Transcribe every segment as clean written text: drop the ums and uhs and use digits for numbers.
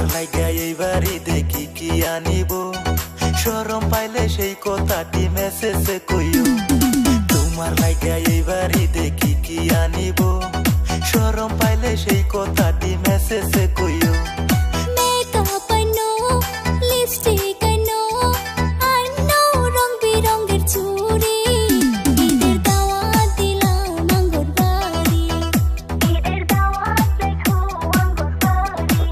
তোমার লাগা এইবারই দেখি কি আনিব শরম পাইলে সেই কথাটি মেসেজে কইও তোমার লাগা এইবারই দেখি কি আনিব শরম পাইলে সেই কথাটি মেসেজে কইও মেকআপ আনো লিপস্টিক আনো আনো রং বিরঙের চুড়ি ঈদের দাওয়াত দিলাম আঙ্গুর বাড়ি ঈদের দাওয়াত দেখো আঙ্গুর বাড়ি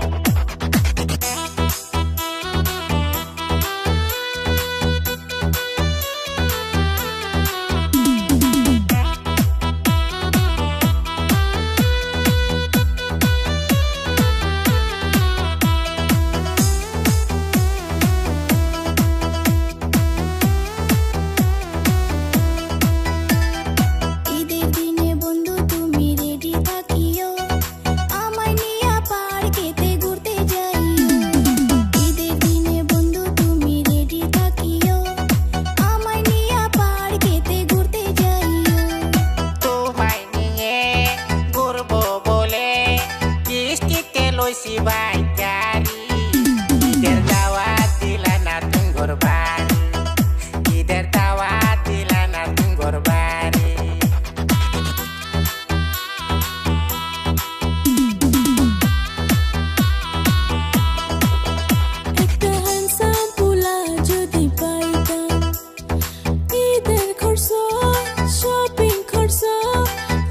ঈদের দিনে বন্ধু তুমি রেডি থাকিও আমায় নিয়া পার্কেতে ঘুরতে যাইও ঈদের দিনে বন্ধু তুমি রেডি থাকিও আমায় নিয়া পার্কেতে ঘুরতে যাইও তোমায় নিয়ে ঘুরবো বলে কিস্তিতে লইছি বাইকারি ঈদের দাওয়াত দিলা না তুঙ্গর বাড়ি ঈদের দাওয়াত দিলা না তুঙ্গর বাড়ি একটা হ্যান্ডসাম পোলা যদি পাইতাম ঈদের খরচ শপিং খরচ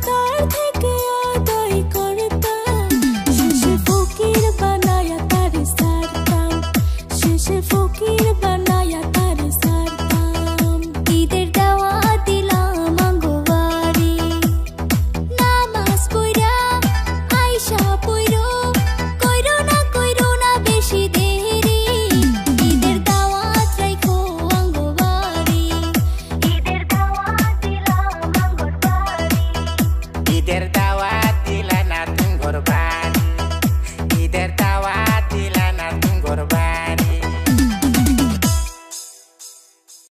তার থেকে আদায় করতাম শেষে ফকির বানায়া তারে সারতাম শেষে ফকির বানায়া তারে সারতাম ঈদের দাওয়াত দিলাম আঙ্গো বাড়ি নামাজ পইরা আইসা পইরো কইরো না বেশি দেরি ঈদের দাওয়াত রাইখো আঙ্গো বাড়ি ঈদের দাওয়াত দিলাম আঙ্গো বাড়ি ঈদের দাওয়াত